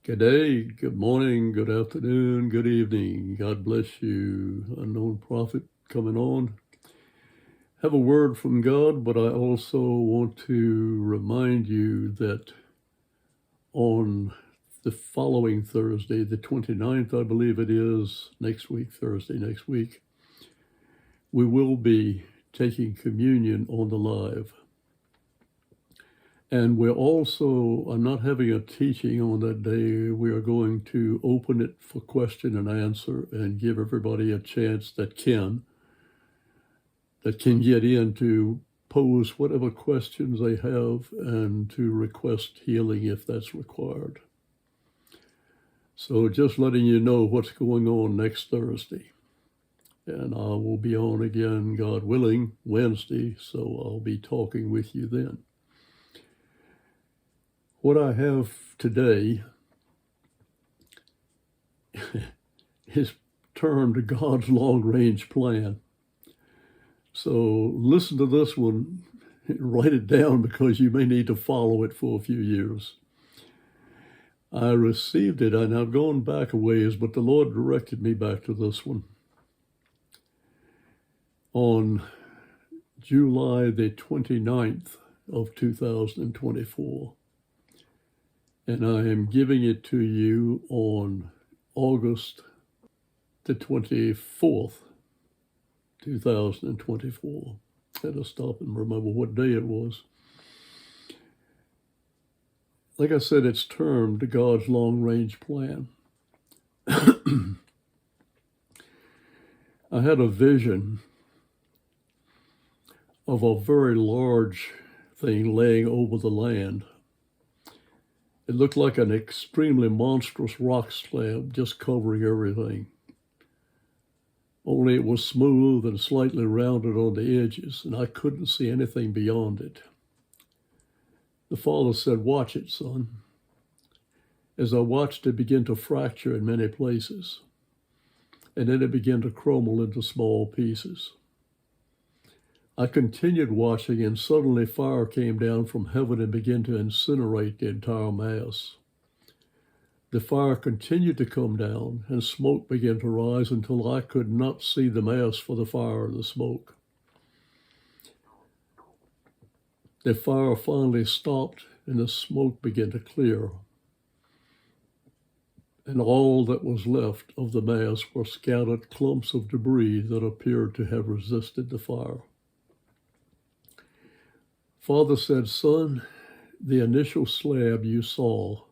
Good day, good morning, good afternoon, good evening. God bless you. Unknown prophet coming on. Have a word from God, but I also want to remind you that on the following Thursday, the 29th, I believe it is, Thursday next week, we will be taking communion on the live. And I'm not having a teaching on that day. We are going to open it for question and answer and give everybody a chance that can get in to pose whatever questions they have and to request healing if that's required. So just letting you know what's going on next Thursday. And I will be on again, God willing, Wednesday, so I'll be talking with you then. What I have today is termed God's long-range plan. So listen to this one, write it down because you may need to follow it for a few years. I received it, and I've gone back a ways, but the Lord directed me back to this one. On July the 29th of 2024. And I am giving it to you on August the 24th, 2024. I had to stop and remember what day it was. Like I said, it's termed God's long-range plan. I had a vision of a very large thing laying over the land. It looked like an extremely monstrous rock slab just covering everything. Only it was smooth and slightly rounded on the edges, and I couldn't see anything beyond it. The Father said, "Watch it, son." As I watched it begin to fracture in many places, and then it began to crumble into small pieces. I continued watching, and suddenly fire came down from heaven and began to incinerate the entire mass. The fire continued to come down, and smoke began to rise until I could not see the mass for the fire and the smoke. The fire finally stopped, and the smoke began to clear. And all that was left of the mass were scattered clumps of debris that appeared to have resisted the fire. Father said, "Son, the initial slab you saw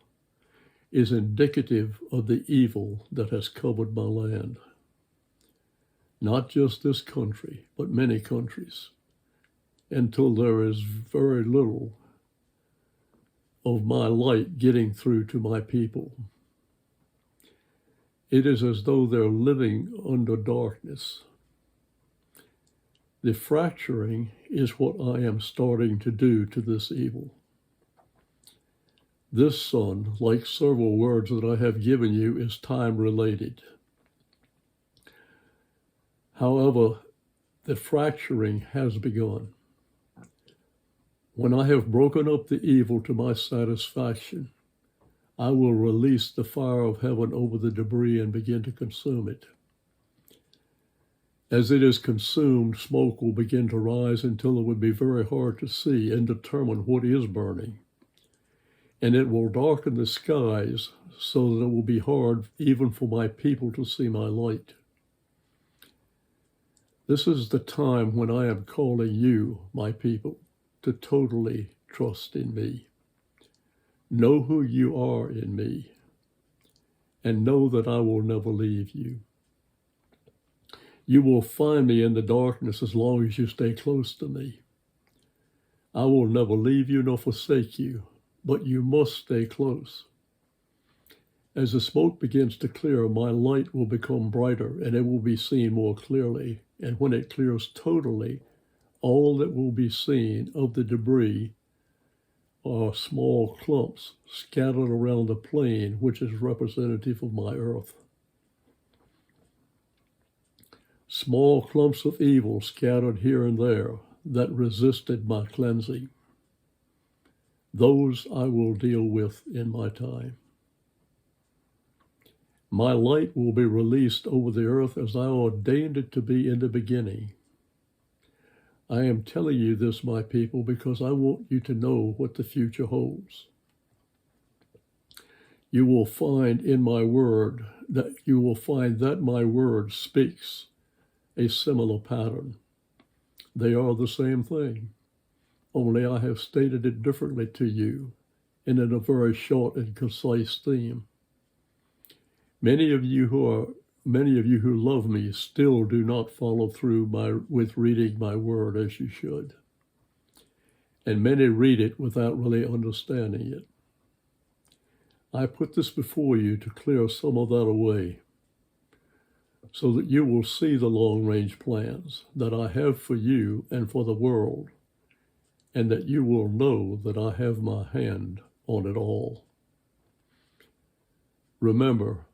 is indicative of the evil that has covered my land. Not just this country, but many countries, until there is very little of my light getting through to my people. It is as though they're living under darkness. The fracturing is what I am starting to do to this evil. This, son, like several words that I have given you, is time-related. However, the fracturing has begun. When I have broken up the evil to my satisfaction, I will release the fire of heaven over the debris and begin to consume it. As it is consumed, smoke will begin to rise until it would be very hard to see and determine what is burning. And it will darken the skies so that it will be hard even for my people to see my light. This is the time when I am calling you, my people, to totally trust in me. Know who you are in me, and know that I will never leave you. You will find me in the darkness as long as you stay close to me. I will never leave you nor forsake you, but you must stay close. As the smoke begins to clear, my light will become brighter and it will be seen more clearly. And when it clears totally, all that will be seen of the debris are small clumps scattered around the plain, which is representative of my earth. Small clumps of evil scattered here and there that resisted my cleansing. Those I will deal with in my time. My light will be released over the earth as I ordained it to be in the beginning. I am telling you this, my people, because I want you to know what the future holds. You will find in my word that my word speaks a similar pattern. They are the same thing, only I have stated it differently to you and in a very short and concise theme. Many of you who love me still do not follow through with reading my word as you should. And many read it without really understanding it. I put this before you to clear some of that away so that you will see the long-range plans that I have for you and for the world, and that you will know that I have my hand on it all. Remember,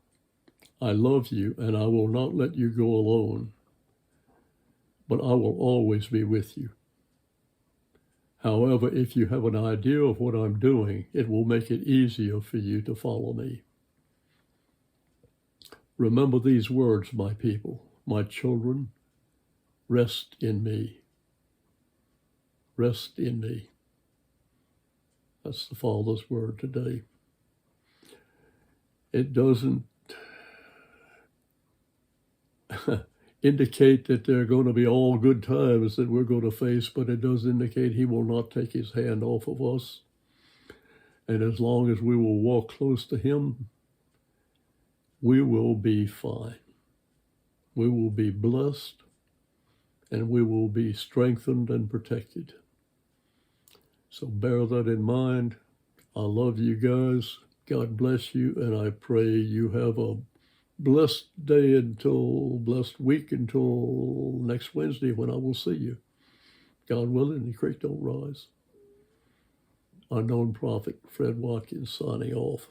I love you and I will not let you go alone, but I will always be with you. However, if you have an idea of what I'm doing, it will make it easier for you to follow me. Remember these words, my people, my children, rest in me. Rest in me. That's the Father's word today. It doesn't indicate that there are going to be all good times that we're going to face, but it does indicate he will not take his hand off of us. And as long as we will walk close to him, we will be fine. We will be blessed, and we will be strengthened and protected. So bear that in mind. I love you guys. God bless you, and I pray you have a blessed week until next Wednesday when I will see you. God willing, the creek don't rise. Unknown prophet Fred Watkins signing off.